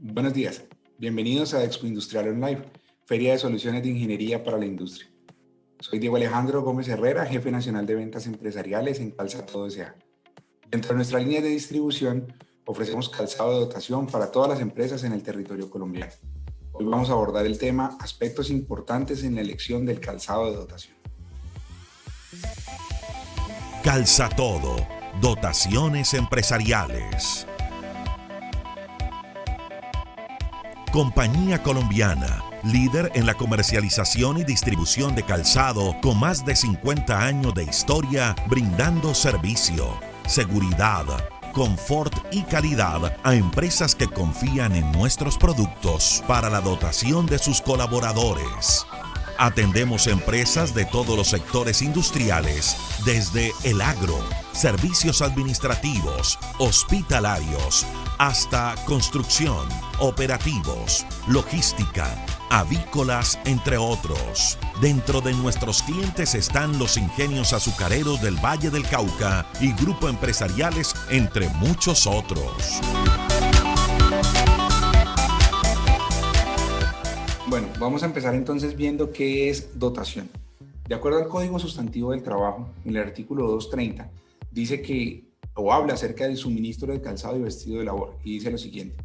Buenos días, bienvenidos a Expo Industrial Online, Feria de Soluciones de Ingeniería para la Industria. Soy Diego Alejandro Gómez Herrera, Jefe Nacional de Ventas Empresariales en Calza Todo S.A. Dentro de nuestra línea de distribución, ofrecemos calzado de dotación para todas las empresas en el territorio colombiano. Hoy vamos a abordar el tema aspectos importantes en la elección del calzado de dotación. Calza Todo, dotaciones empresariales. Compañía colombiana, líder en la comercialización y distribución de calzado con más de 50 años de historia, brindando servicio, seguridad, confort y calidad a empresas que confían en nuestros productos para la dotación de sus colaboradores. Atendemos empresas de todos los sectores industriales, desde el agro, servicios administrativos, hospitalarios, hasta construcción, operativos, logística, avícolas, entre otros. Dentro de nuestros clientes están los ingenios azucareros del Valle del Cauca y Grupo Empresariales, entre muchos otros. Bueno, vamos a empezar entonces viendo qué es dotación. De acuerdo al Código Sustantivo del Trabajo, en el artículo 230, dice que, o habla acerca del suministro de calzado y vestido de labor, y dice lo siguiente: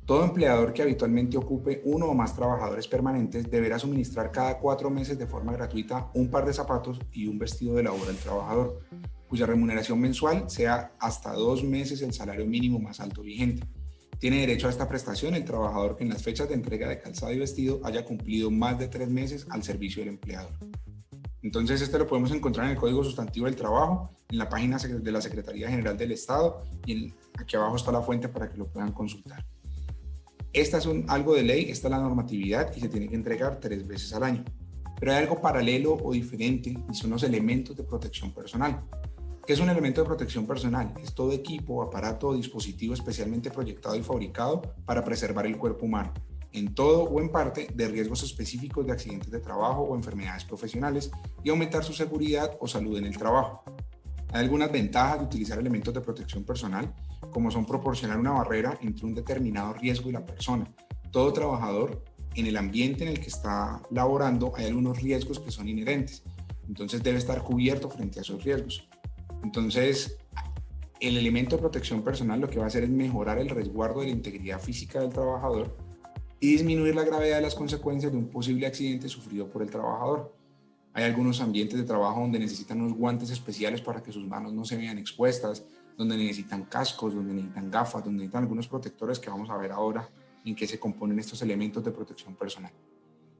todo empleador que habitualmente ocupe uno o más trabajadores permanentes deberá suministrar cada 4 meses de forma gratuita un par de zapatos y un vestido de labor al trabajador, cuya remuneración mensual sea hasta 2 meses el salario mínimo más alto vigente. Tiene derecho a esta prestación el trabajador que en las fechas de entrega de calzado y vestido haya cumplido más de 3 meses al servicio del empleador. Entonces, este lo podemos encontrar en el Código Sustantivo del Trabajo, en la página de la Secretaría General del Estado, y aquí abajo está la fuente para que lo puedan consultar. Esta es algo de ley, esta es la normatividad y se tiene que entregar 3 veces al año. Pero hay algo paralelo o diferente y son los elementos de protección personal. ¿Qué es un elemento de protección personal? Es todo equipo, aparato o dispositivo especialmente proyectado y fabricado para preservar el cuerpo humano, en todo o en parte, de riesgos específicos de accidentes de trabajo o enfermedades profesionales y aumentar su seguridad o salud en el trabajo. Hay algunas ventajas de utilizar elementos de protección personal, como son proporcionar una barrera entre un determinado riesgo y la persona. Todo trabajador, en el ambiente en el que está laborando, hay algunos riesgos que son inherentes, entonces debe estar cubierto frente a esos riesgos. Entonces, el elemento de protección personal lo que va a hacer es mejorar el resguardo de la integridad física del trabajador y disminuir la gravedad de las consecuencias de un posible accidente sufrido por el trabajador. Hay algunos ambientes de trabajo donde necesitan unos guantes especiales para que sus manos no se vean expuestas, donde necesitan cascos, donde necesitan gafas, donde necesitan algunos protectores que vamos a ver ahora en qué se componen estos elementos de protección personal.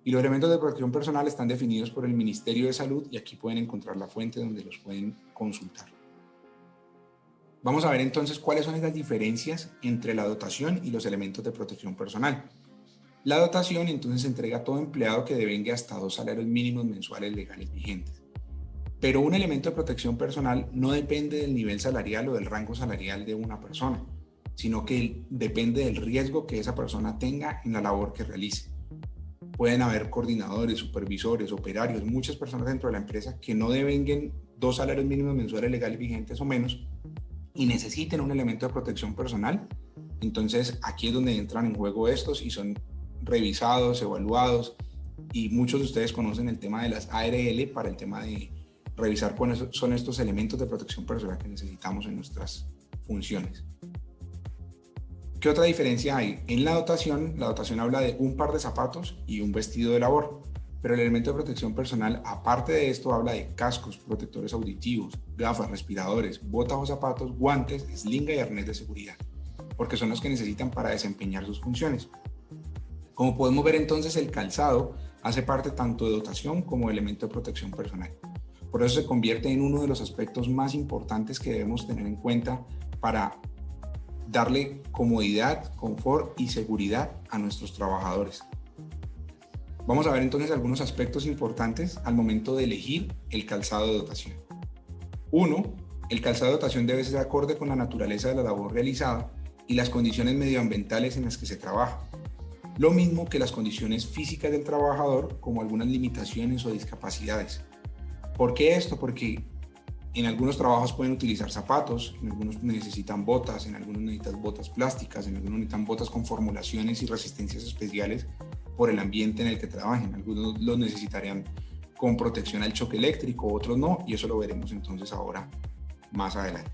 Y los elementos de protección personal están definidos por el Ministerio de Salud y aquí pueden encontrar la fuente donde los pueden consultar. Vamos a ver entonces cuáles son las diferencias entre la dotación y los elementos de protección personal. La dotación entonces entrega a todo empleado que devenga hasta 2 salarios mínimos mensuales legales vigentes. Pero un elemento de protección personal no depende del nivel salarial o del rango salarial de una persona, sino que depende del riesgo que esa persona tenga en la labor que realice. Pueden haber coordinadores, supervisores, operarios, muchas personas dentro de la empresa que no devenguen 2 salarios mínimos mensuales legales vigentes o menos y necesiten un elemento de protección personal. Entonces aquí es donde entran en juego estos y son revisados, evaluados, y muchos de ustedes conocen el tema de las ARL para el tema de revisar cuáles son estos elementos de protección personal que necesitamos en nuestras funciones. ¿Qué otra diferencia hay? En la dotación habla de un par de zapatos y un vestido de labor, pero el elemento de protección personal, aparte de esto, habla de cascos, protectores auditivos, gafas, respiradores, botas o zapatos, guantes, slinga y arnés de seguridad, porque son los que necesitan para desempeñar sus funciones. Como podemos ver entonces, el calzado hace parte tanto de dotación como de elemento de protección personal. Por eso se convierte en uno de los aspectos más importantes que debemos tener en cuenta para darle comodidad, confort y seguridad a nuestros trabajadores. Vamos a ver entonces algunos aspectos importantes al momento de elegir el calzado de dotación. 1. El calzado de dotación debe ser acorde con la naturaleza de la labor realizada y las condiciones medioambientales en las que se trabaja. Lo mismo que las condiciones físicas del trabajador, como algunas limitaciones o discapacidades. ¿Por qué esto? Porque En algunos trabajos pueden utilizar zapatos, en algunos necesitan botas, en algunos necesitan botas plásticas, en algunos necesitan botas con formulaciones y resistencias especiales por el ambiente en el que trabajen. Algunos los necesitarían con protección al choque eléctrico, otros no, y eso lo veremos entonces ahora más adelante.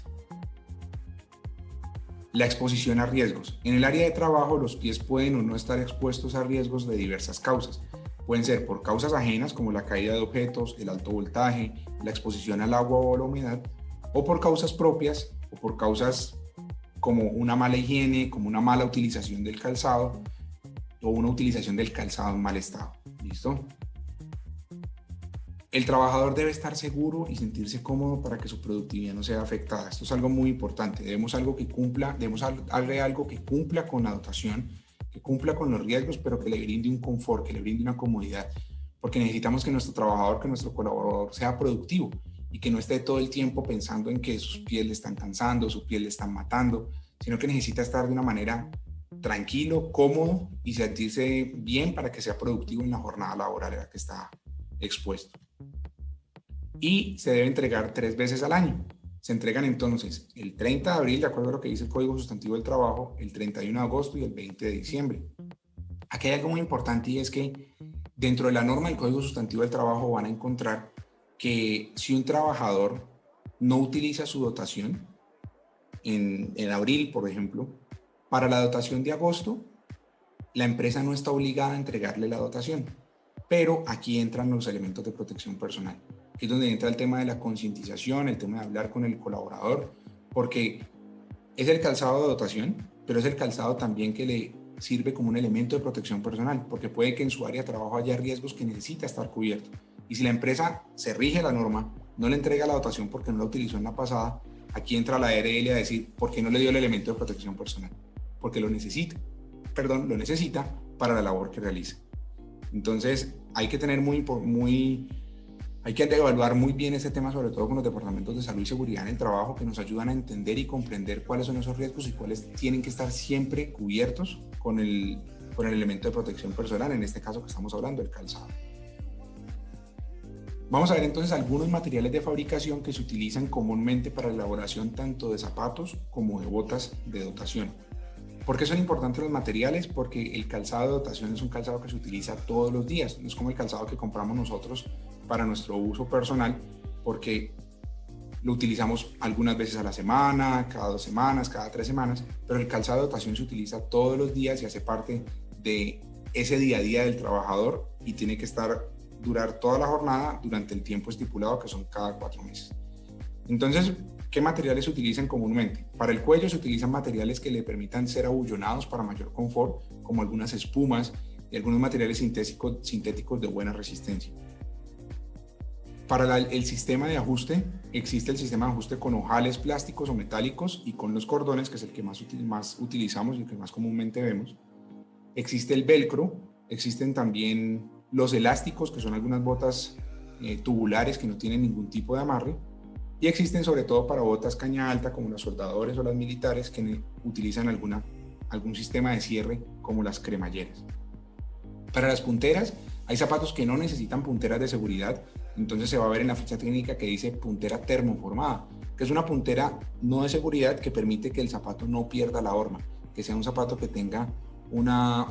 La exposición a riesgos. En el área de trabajo, los pies pueden o no estar expuestos a riesgos de diversas causas. Pueden ser por causas ajenas, como la caída de objetos, el alto voltaje, la exposición al agua o a la humedad, o por causas propias, o por causas como una mala higiene, como una mala utilización del calzado, o una utilización del calzado en mal estado. ¿Listo? El trabajador debe estar seguro y sentirse cómodo para que su productividad no sea afectada. Esto es algo muy importante. Debemos darle algo que cumpla con la dotación, que cumpla con los riesgos, pero que le brinde un confort, que le brinde una comodidad. Porque necesitamos que nuestro trabajador, que nuestro colaborador sea productivo y que no esté todo el tiempo pensando en que sus pies le están cansando, sus pies le están matando, sino que necesita estar de una manera tranquilo, cómodo y sentirse bien para que sea productivo en la jornada laboral a la que está expuesto. Y se debe entregar 3 veces al año. Se entregan entonces el 30 de abril, de acuerdo a lo que dice el Código Sustantivo del Trabajo, el 31 de agosto y el 20 de diciembre. Aquí hay algo muy importante y es que dentro de la norma del Código Sustantivo del Trabajo van a encontrar que si un trabajador no utiliza su dotación, en abril, por ejemplo, para la dotación de agosto, la empresa no está obligada a entregarle la dotación. Pero aquí entran los elementos de protección personal. Aquí es donde entra el tema de la concientización, el tema de hablar con el colaborador, porque es el calzado de dotación, pero es el calzado también que le sirve como un elemento de protección personal, porque puede que en su área de trabajo haya riesgos que necesita estar cubierto. Y si la empresa se rige la norma, no le entrega la dotación porque no la utilizó en la pasada, aquí entra la ARL a decir, ¿por qué no le dio el elemento de protección personal? Porque lo necesita para la labor que realiza. Entonces, hay que evaluar muy bien ese tema, sobre todo con los departamentos de salud y seguridad en el trabajo, que nos ayudan a entender y comprender cuáles son esos riesgos y cuáles tienen que estar siempre cubiertos con el elemento de protección personal, en este caso que estamos hablando, el calzado. Vamos a ver entonces algunos materiales de fabricación que se utilizan comúnmente para la elaboración tanto de zapatos como de botas de dotación. ¿Por qué son importantes los materiales? Porque el calzado de dotación es un calzado que se utiliza todos los días, no es como el calzado que compramos nosotros para nuestro uso personal, porque lo utilizamos algunas veces a la semana, cada 2 semanas, cada 3 semanas, pero el calzado de dotación se utiliza todos los días y hace parte de ese día a día del trabajador y tiene que durar toda la jornada durante el tiempo estipulado, que son cada 4 meses. Entonces, ¿qué materiales se utilizan comúnmente? Para el cuello se utilizan materiales que le permitan ser abullonados para mayor confort, como algunas espumas y algunos materiales sintéticos de buena resistencia. Para el sistema de ajuste, existe el sistema de ajuste con ojales plásticos o metálicos y con los cordones, que es el que más utilizamos y el que más comúnmente vemos. Existe el velcro, existen también los elásticos, que son algunas botas tubulares que no tienen ningún tipo de amarre. Y existen sobre todo para botas caña alta, como los soldadores o las militares, que utilizan algún sistema de cierre, como las cremalleras. Para las punteras, hay zapatos que no necesitan punteras de seguridad, entonces se va a ver en la ficha técnica que dice puntera termoformada, que es una puntera no de seguridad que permite que el zapato no pierda la horma, que sea un zapato que tenga una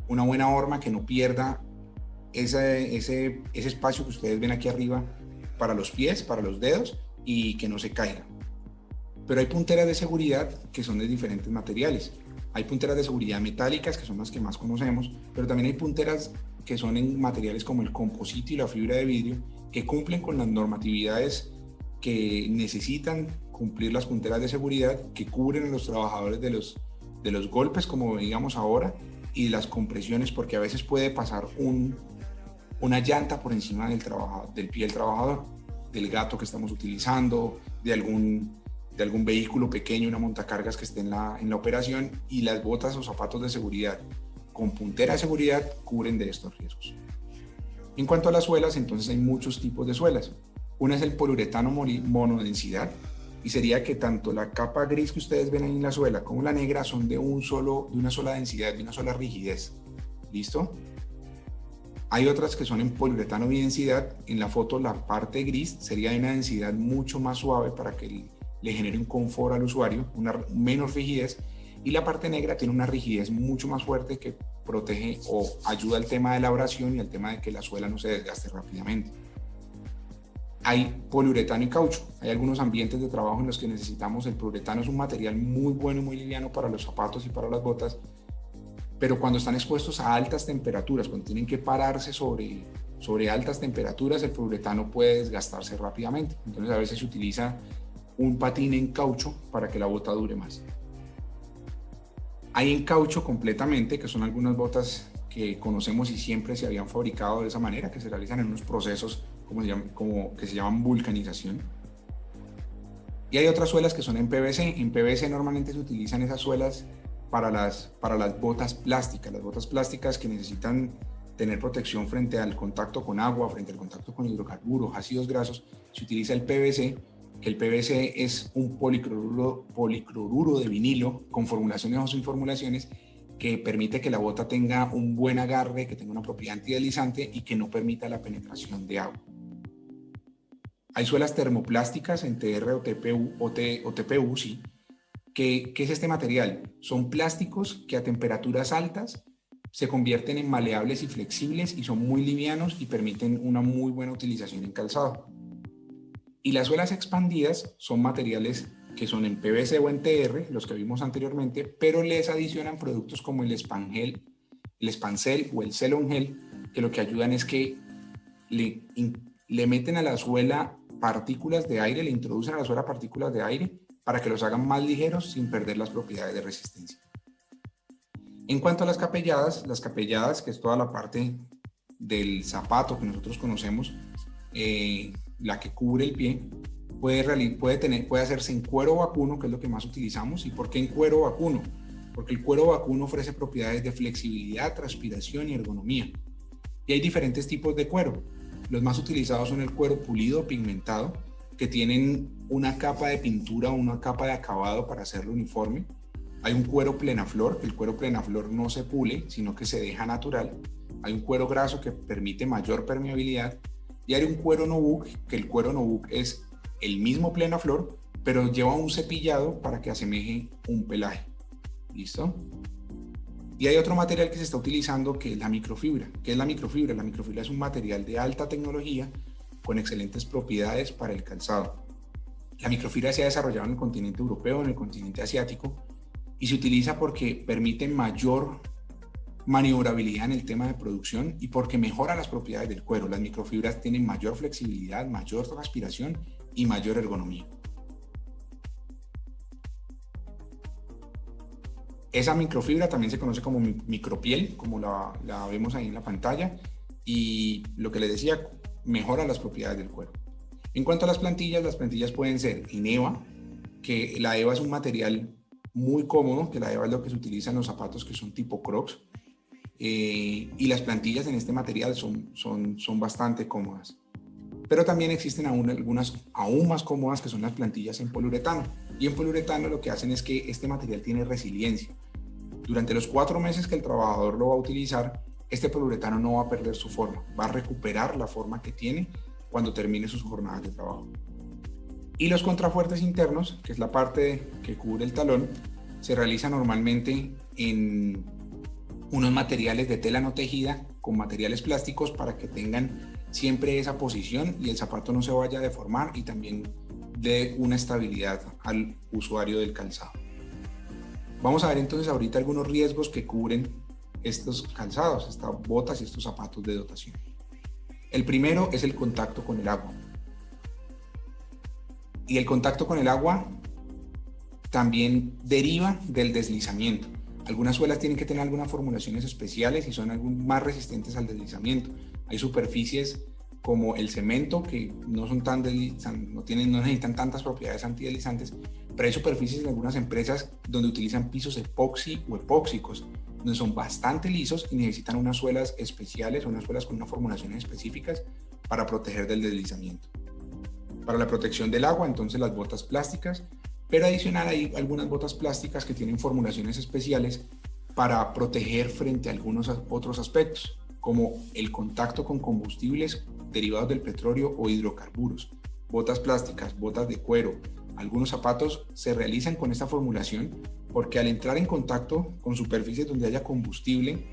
buena horma, que no pierda ese espacio que ustedes ven aquí arriba para los pies, para los dedos, y que no se caiga. Pero hay punteras de seguridad que son de diferentes materiales. Hay punteras de seguridad metálicas, que son las que más conocemos, pero también hay punteras que son en materiales como el composite y la fibra de vidrio, que cumplen con las normatividades que necesitan cumplir las punteras de seguridad, que cubren a los trabajadores de los golpes, como digamos ahora, y las compresiones, porque a veces puede pasar una llanta por encima del pie del trabajador, del gato que estamos utilizando, de algún vehículo pequeño, una montacargas que esté en la operación, y las botas o zapatos de seguridad con puntera de seguridad cubren de estos riesgos. En cuanto a las suelas, entonces hay muchos tipos de suelas. Una es el poliuretano monodensidad, y sería que tanto la capa gris que ustedes ven ahí en la suela como la negra son de una sola densidad, de una sola rigidez. ¿Listo? Hay otras que son en poliuretano bidensidad. En la foto la parte gris sería de una densidad mucho más suave para que le genere un confort al usuario, una menos rigidez, y la parte negra tiene una rigidez mucho más fuerte que protege o ayuda al tema de la abrasión y al tema de que la suela no se desgaste rápidamente. Hay poliuretano y caucho. Hay algunos ambientes de trabajo en los que necesitamos. El poliuretano es un material muy bueno y muy liviano para los zapatos y para las botas, pero cuando están expuestos a altas temperaturas, cuando tienen que pararse sobre altas temperaturas, el poliuretano puede desgastarse rápidamente. Entonces a veces se utiliza un patín en caucho para que la bota dure más. Hay en caucho completamente, que son algunas botas que conocemos y siempre se habían fabricado de esa manera, que se realizan en unos procesos que se llaman vulcanización. Y hay otras suelas que son en PVC. En PVC normalmente se utilizan esas suelas para las botas plásticas. Las botas plásticas que necesitan tener protección frente al contacto con agua, frente al contacto con hidrocarburos, ácidos grasos, se utiliza el PVC, que el PVC es un policloruro de vinilo con formulaciones o sin formulaciones que permite que la bota tenga un buen agarre, que tenga una propiedad antideslizante y que no permita la penetración de agua. Hay suelas termoplásticas en TR o TPU, sí. ¿Qué es este material? Son plásticos que a temperaturas altas se convierten en maleables y flexibles y son muy livianos y permiten una muy buena utilización en calzado. Y las suelas expandidas son materiales que son en PVC o en TR, los que vimos anteriormente, pero les adicionan productos como el Spancel o el Celon Gel, que lo que ayudan es que le meten a la suela partículas de aire, le introducen a la suela partículas de aire para que los hagan más ligeros sin perder las propiedades de resistencia. En cuanto a las capelladas, que es toda la parte del zapato que nosotros conocemos, la que cubre el pie, puede hacerse en cuero vacuno, que es lo que más utilizamos. ¿Y por qué en cuero vacuno? Porque el cuero vacuno ofrece propiedades de flexibilidad, transpiración y ergonomía. Y hay diferentes tipos de cuero. Los más utilizados son el cuero pulido o pigmentado, que tienen una capa de pintura o una capa de acabado para hacerlo uniforme. Hay un cuero plenaflor, que el cuero plenaflor no se pule, sino que se deja natural. Hay un cuero graso que permite mayor permeabilidad. Y hay un cuero nubuck, que el cuero nubuck es el mismo plenaflor, pero lleva un cepillado para que asemeje un pelaje. ¿Listo? Y hay otro material que se está utilizando, que es la microfibra. ¿Qué es la microfibra? La microfibra es un material de alta tecnología con excelentes propiedades para el calzado. La microfibra se ha desarrollado en el continente europeo, en el continente asiático, y se utiliza porque permite mayor maniobrabilidad en el tema de producción y porque mejora las propiedades del cuero. Las microfibras tienen mayor flexibilidad, mayor transpiración y mayor ergonomía. Esa microfibra también se conoce como micropiel, como la vemos ahí en la pantalla, y lo que les decía, mejora las propiedades del cuero. En cuanto a las plantillas pueden ser en EVA, que la EVA es un material muy cómodo, que la EVA es lo que se utiliza en los zapatos que son tipo Crocs, y las plantillas en este material son bastante cómodas. Pero también existen algunas aún más cómodas, que son las plantillas en poliuretano. Y en poliuretano lo que hacen es que este material tiene resiliencia. Durante los 4 meses que el trabajador lo va a utilizar, este poliuretano no va a perder su forma, va a recuperar la forma que tiene cuando termine sus jornadas de trabajo. Y los contrafuertes internos, que es la parte que cubre el talón, se realiza normalmente en unos materiales de tela no tejida con materiales plásticos para que tengan siempre esa posición y el zapato no se vaya a deformar y también dé una estabilidad al usuario del calzado. Vamos a ver entonces ahorita algunos riesgos que cubren estos calzados, estas botas y estos zapatos de dotación. El primero es el contacto con el agua. Y el contacto con el agua también deriva del deslizamiento. Algunas suelas tienen que tener algunas formulaciones especiales y son más resistentes al deslizamiento. Hay superficies como el cemento que no necesitan tantas propiedades antideslizantes, pero hay superficies en algunas empresas donde utilizan pisos epoxi o epóxicos, donde son bastante lisos y necesitan unas suelas especiales o unas suelas con unas formulaciones específicas para proteger del deslizamiento. Para la protección del agua, entonces las botas plásticas, pero adicional hay algunas botas plásticas que tienen formulaciones especiales para proteger frente a algunos otros aspectos, como el contacto con combustibles derivados del petróleo o hidrocarburos, botas plásticas, botas de cuero, algunos zapatos se realizan con esta formulación porque al entrar en contacto con superficies donde haya combustible,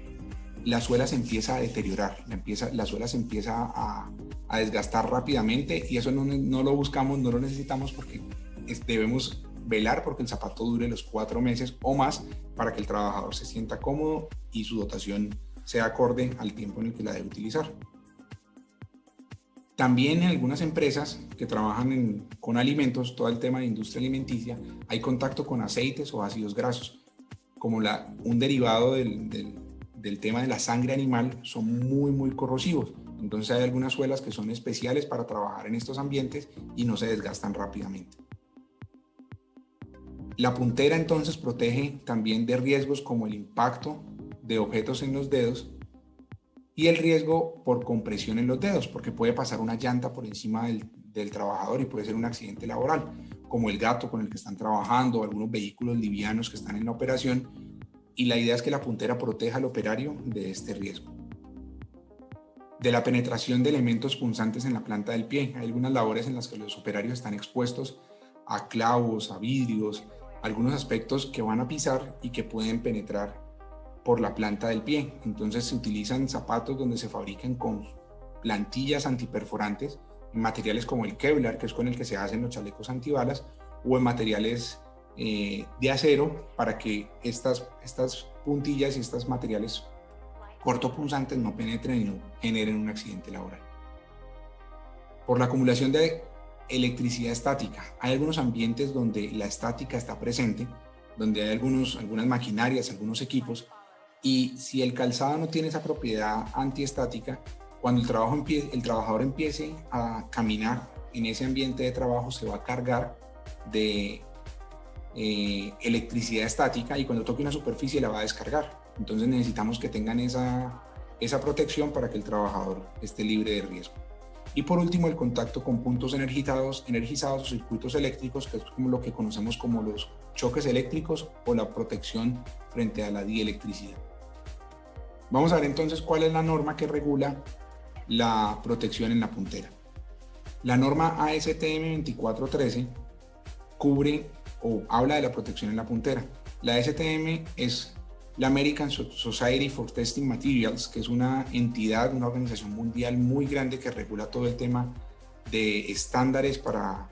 la suela se empieza a deteriorar, la suela se empieza a desgastar rápidamente y eso no lo buscamos, no lo necesitamos porque debemos velar porque el zapato dure los 4 meses o más para que el trabajador se sienta cómodo y su dotación sea acorde al tiempo en el que la debe utilizar. También en algunas empresas que trabajan con alimentos, todo el tema de industria alimenticia, hay contacto con aceites o ácidos grasos, como un derivado del tema de la sangre animal, son muy corrosivos. Entonces hay algunas suelas que son especiales para trabajar en estos ambientes y no se desgastan rápidamente. La puntera entonces protege también de riesgos como el impacto de objetos en los dedos y el riesgo por compresión en los dedos, porque puede pasar una llanta por encima del trabajador y puede ser un accidente laboral, como el gato con el que están trabajando o algunos vehículos livianos que están en la operación, y la idea es que la puntera proteja al operario de este riesgo. De la penetración de elementos punzantes en la planta del pie. Hay algunas labores en las que los operarios están expuestos a clavos, a vidrios, algunos aspectos que van a pisar y que pueden penetrar por la planta del pie. Entonces se utilizan zapatos donde se fabrican con plantillas antiperforantes, en materiales como el Kevlar, que es con el que se hacen los chalecos antibalas, o en materiales de acero para que estas puntillas y estos materiales cortopunzantes no penetren y no generen un accidente laboral. Por la acumulación de electricidad estática. Hay algunos ambientes donde la estática está presente, donde hay algunas maquinarias, algunos equipos, y si el calzado no tiene esa propiedad antiestática, cuando el trabajador empiece a caminar en ese ambiente de trabajo, se va a cargar de electricidad estática y cuando toque una superficie la va a descargar. Entonces necesitamos que tengan esa protección para que el trabajador esté libre de riesgo. Y por último, el contacto con puntos energizados o circuitos eléctricos, que es como lo que conocemos como los choques eléctricos o la protección frente a la dielectricidad. Vamos a ver entonces cuál es la norma que regula la protección en la puntera. La norma ASTM 2413 cubre o habla de la protección en la puntera. La ASTM es la American Society for Testing Materials, que es una entidad, una organización mundial muy grande que regula todo el tema de estándares para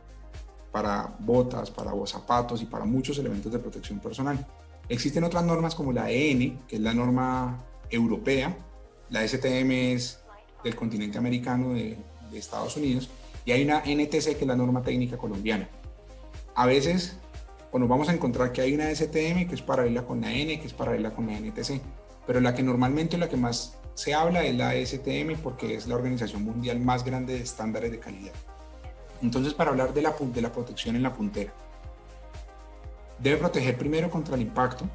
botas, para zapatos y para muchos elementos de protección personal. Existen otras normas como la EN, que es la norma europea, la STM es del continente americano de Estados Unidos, y hay una NTC que es la norma técnica colombiana. A veces nos vamos a encontrar que hay una STM que es paralela con la N, que es paralela con la NTC, pero la que normalmente la que más se habla es la STM porque es la organización mundial más grande de estándares de calidad. Entonces, para hablar de la protección en la puntera, debe proteger primero contra el impacto,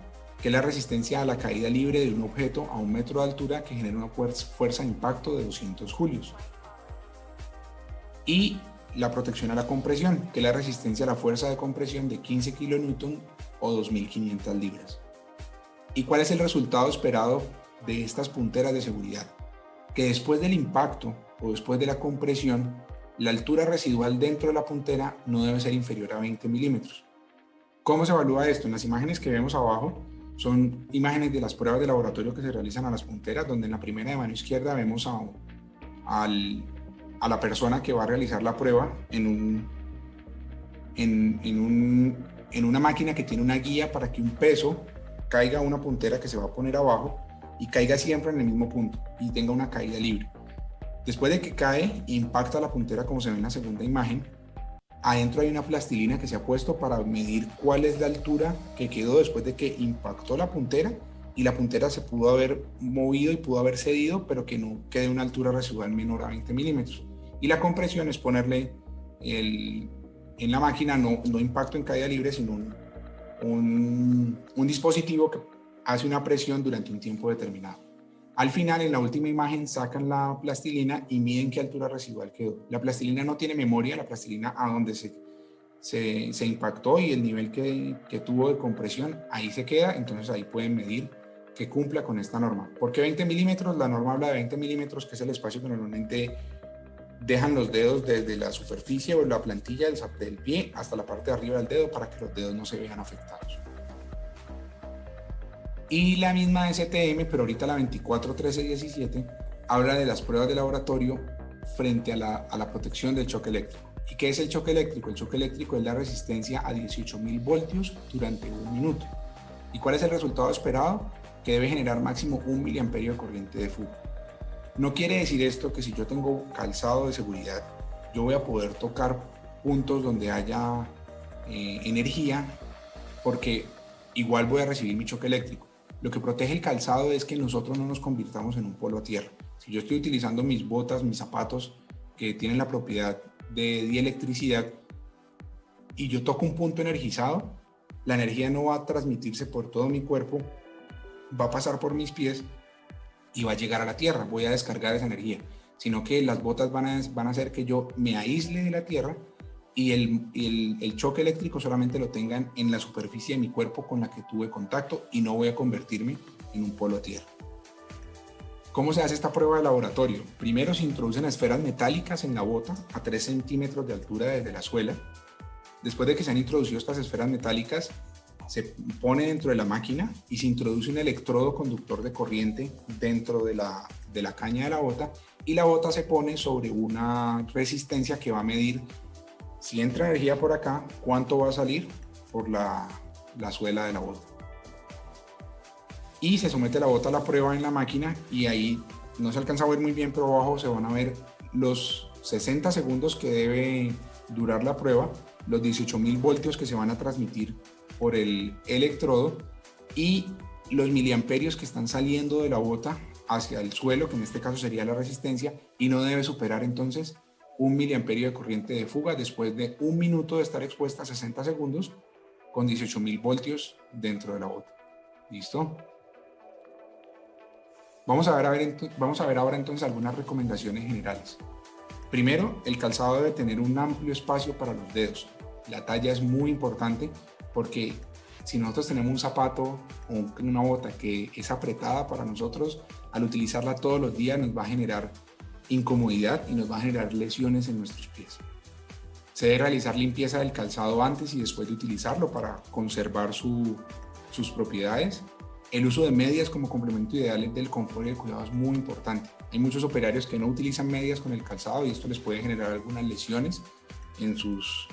que es la resistencia a la caída libre de un objeto a 1 metro de altura que genera una fuerza de impacto de 200 julios. Y la protección a la compresión, que es la resistencia a la fuerza de compresión de 15 kN o 2.500 libras. ¿Y cuál es el resultado esperado de estas punteras de seguridad? Que después del impacto o después de la compresión, la altura residual dentro de la puntera no debe ser inferior a 20 milímetros. ¿Cómo se evalúa esto? En las imágenes que vemos abajo son imágenes de las pruebas de laboratorio que se realizan a las punteras, donde en la primera de mano izquierda vemos a la persona que va a realizar la prueba en una máquina que tiene una guía para que un peso caiga a una puntera que se va a poner abajo y caiga siempre en el mismo punto y tenga una caída libre. Después de que cae, impacta la puntera como se ve en la segunda imagen. Adentro hay una plastilina que se ha puesto para medir cuál es la altura que quedó después de que impactó la puntera y la puntera se pudo haber movido y pudo haber cedido, pero que no quede una altura residual menor a 20 milímetros. Y la compresión es ponerle en la máquina no impacto en caída libre, sino un dispositivo que hace una presión durante un tiempo determinado. Al final, en la última imagen, sacan la plastilina y miden qué altura residual quedó. La plastilina no tiene memoria, la plastilina a donde se impactó y el nivel que tuvo de compresión, ahí se queda, entonces ahí pueden medir que cumpla con esta norma. ¿Por qué 20 milímetros? La norma habla de 20 milímetros, que es el espacio que normalmente dejan los dedos desde la superficie o la plantilla del pie hasta la parte de arriba del dedo para que los dedos no se vean afectados. Y la misma STM, pero ahorita la 24.13.17, habla de las pruebas de laboratorio frente a la protección del choque eléctrico. ¿Y qué es el choque eléctrico? El choque eléctrico es la resistencia a 18.000 voltios durante 1 minuto. ¿Y cuál es el resultado esperado? Que debe generar máximo 1 miliamperio de corriente de fuga. No quiere decir esto que si yo tengo calzado de seguridad, yo voy a poder tocar puntos donde haya energía, porque igual voy a recibir mi choque eléctrico. Lo que protege el calzado es que nosotros no nos convirtamos en un polo a tierra. Si yo estoy utilizando mis botas, mis zapatos, que tienen la propiedad de dielectricidad, y yo toco un punto energizado, la energía no va a transmitirse por todo mi cuerpo, va a pasar por mis pies y va a llegar a la tierra, voy a descargar esa energía, sino que las botas van a hacer que yo me aísle de la tierra y el choque eléctrico solamente lo tengan en la superficie de mi cuerpo con la que tuve contacto y no voy a convertirme en un polo a tierra. ¿Cómo se hace esta prueba de laboratorio? Primero se introducen esferas metálicas en la bota a 3 centímetros de altura desde la suela. Después de que se han introducido estas esferas metálicas, se pone dentro de la máquina y se introduce un electrodo conductor de corriente dentro de la caña de la bota, y la bota se pone sobre una resistencia que va a medir, si entra energía por acá, cuánto va a salir por la suela de la bota. Y se somete la bota a la prueba en la máquina, y ahí no se alcanza a ver muy bien, pero abajo se van a ver los 60 segundos que debe durar la prueba, los 18.000 voltios que se van a transmitir por el electrodo y los miliamperios que están saliendo de la bota hacia el suelo, que en este caso sería la resistencia, y no debe superar entonces 1 miliamperio de corriente de fuga después de 1 minuto de estar expuesta a 60 segundos con 18.000 voltios dentro de la bota. ¿Listo? Vamos a ver ahora entonces algunas recomendaciones generales. Primero, el calzado debe tener un amplio espacio para los dedos. La talla es muy importante, porque si nosotros tenemos un zapato o una bota que es apretada para nosotros, al utilizarla todos los días nos va a generar incomodidad y nos va a generar lesiones en nuestros pies. Se debe realizar limpieza del calzado antes y después de utilizarlo para conservar sus propiedades. El uso de medias como complemento ideal del confort y el cuidado es muy importante. Hay muchos operarios que no utilizan medias con el calzado y esto les puede generar algunas lesiones en sus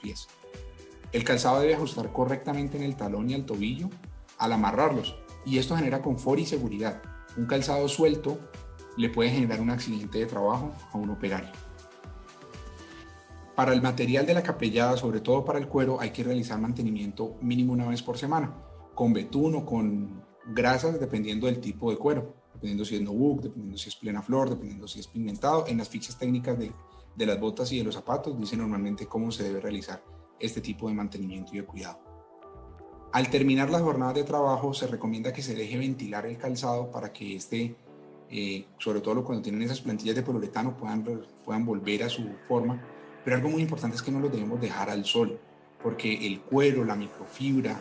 pies. El calzado debe ajustar correctamente en el talón y el tobillo al amarrarlos, y esto genera confort y seguridad. Un calzado suelto le puede generar un accidente de trabajo a un operario. Para el material de la capellada, sobre todo para el cuero, hay que realizar mantenimiento mínimo 1 vez por semana, con betún o con grasas, dependiendo del tipo de cuero, dependiendo si es no-book, dependiendo si es plena flor, dependiendo si es pigmentado. En las fichas técnicas de las botas y de los zapatos dice normalmente cómo se debe realizar este tipo de mantenimiento y de cuidado. Al terminar las jornadas de trabajo, se recomienda que se deje ventilar el calzado para que sobre todo cuando tienen esas plantillas de poliuretano, puedan volver a su forma. Pero algo muy importante es que no los debemos dejar al sol, porque el cuero, la microfibra,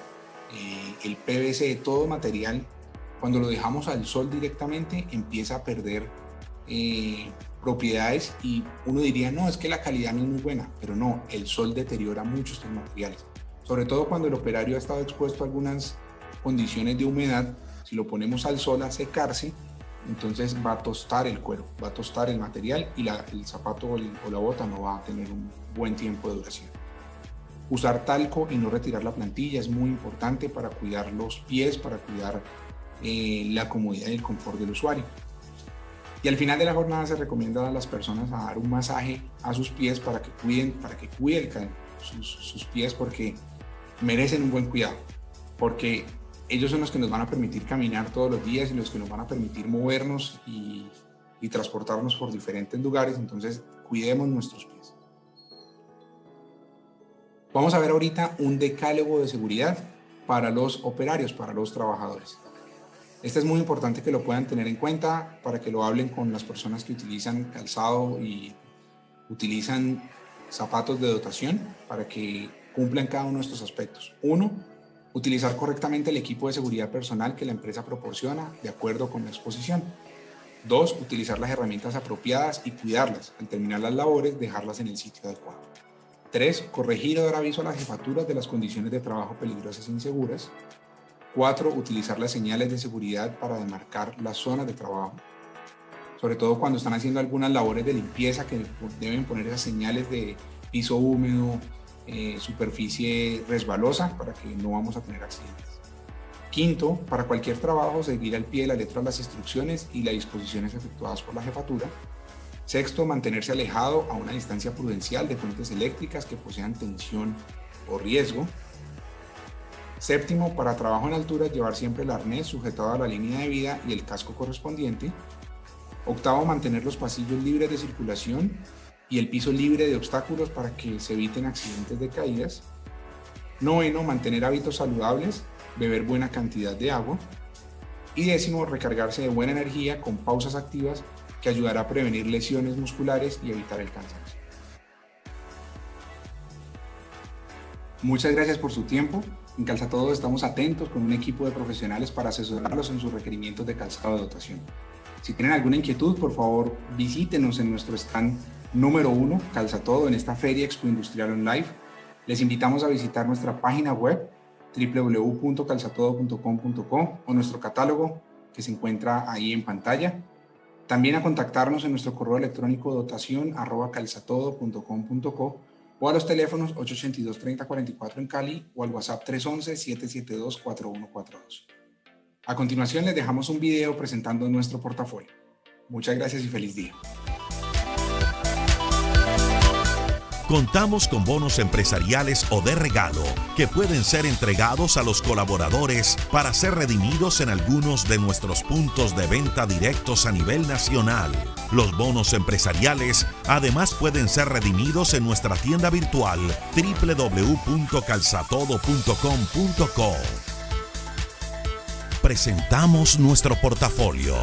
el PVC, todo material, cuando lo dejamos al sol directamente, empieza a perder propiedades, y uno diría, no, es que la calidad no es muy buena, pero no, el sol deteriora mucho estos materiales, sobre todo cuando el operario ha estado expuesto a algunas condiciones de humedad. Si lo ponemos al sol a secarse, entonces va a tostar el cuero, va a tostar el material, y el zapato o la bota no va a tener un buen tiempo de duración. Usar talco y no retirar la plantilla es muy importante para cuidar los pies, para cuidar la comodidad y el confort del usuario. Y al final de la jornada se recomienda a las personas a dar un masaje a sus pies para que cuiden sus pies, porque merecen un buen cuidado, porque ellos son los que nos van a permitir caminar todos los días y los que nos van a permitir movernos y transportarnos por diferentes lugares. Entonces, cuidemos nuestros pies. Vamos a ver ahorita un decálogo de seguridad para los operarios, para los trabajadores. Este es muy importante que lo puedan tener en cuenta, para que lo hablen con las personas que utilizan calzado y utilizan zapatos de dotación, para que cumplan cada uno de estos aspectos. 1, Utilizar correctamente el equipo de seguridad personal que la empresa proporciona de acuerdo con la exposición. 2. Utilizar las herramientas apropiadas y cuidarlas. Al terminar las labores, dejarlas en el sitio adecuado. 3. Corregir o dar aviso a las jefaturas de las condiciones de trabajo peligrosas e inseguras. 4. Utilizar las señales de seguridad para demarcar las zonas de trabajo, sobre todo cuando están haciendo algunas labores de limpieza que deben poner esas señales de piso húmedo, superficie resbalosa, para que no vamos a tener accidentes. 5. Para cualquier trabajo, seguir al pie de la letra las instrucciones y las disposiciones efectuadas por la jefatura. 6. Mantenerse alejado a una distancia prudencial de fuentes eléctricas que posean tensión o riesgo. 7. Para trabajo en altura, llevar siempre el arnés sujetado a la línea de vida y el casco correspondiente. 8. Mantener los pasillos libres de circulación y el piso libre de obstáculos para que se eviten accidentes de caídas. 9. Mantener hábitos saludables, beber buena cantidad de agua. Y 10. Recargarse de buena energía con pausas activas que ayudará a prevenir lesiones musculares y evitar el cansancio. Muchas gracias por su tiempo. En Calzatodo estamos atentos con un equipo de profesionales para asesorarlos en sus requerimientos de calzado de dotación. Si tienen alguna inquietud, por favor, visítenos en nuestro stand número 1, Calzatodo, en esta Feria Expo Industrial Online. Les invitamos a visitar nuestra página web www.calzatodo.com.co o nuestro catálogo que se encuentra ahí en pantalla. También a contactarnos en nuestro correo electrónico dotacion@calzatodo.com.co o a los teléfonos 882-3044 en Cali o al WhatsApp 311-772-4142. A continuación les dejamos un video presentando nuestro portafolio. Muchas gracias y feliz día. Contamos con bonos empresariales o de regalo que pueden ser entregados a los colaboradores para ser redimidos en algunos de nuestros puntos de venta directos a nivel nacional. Los bonos empresariales además pueden ser redimidos en nuestra tienda virtual www.calzatodo.com.co. Presentamos nuestro portafolio.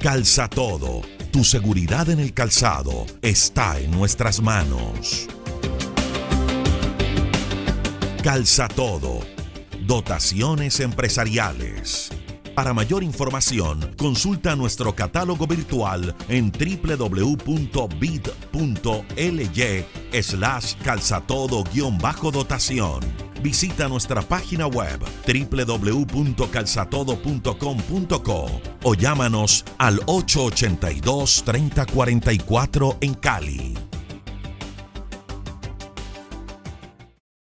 Calzatodo, tu seguridad en el calzado está en nuestras manos. Calzatodo, dotaciones empresariales. Para mayor información, consulta nuestro catálogo virtual en www.bit.ly/calzatodo-dotación. Visita nuestra página web www.calzatodo.com.co o llámanos al 882-3044 en Cali.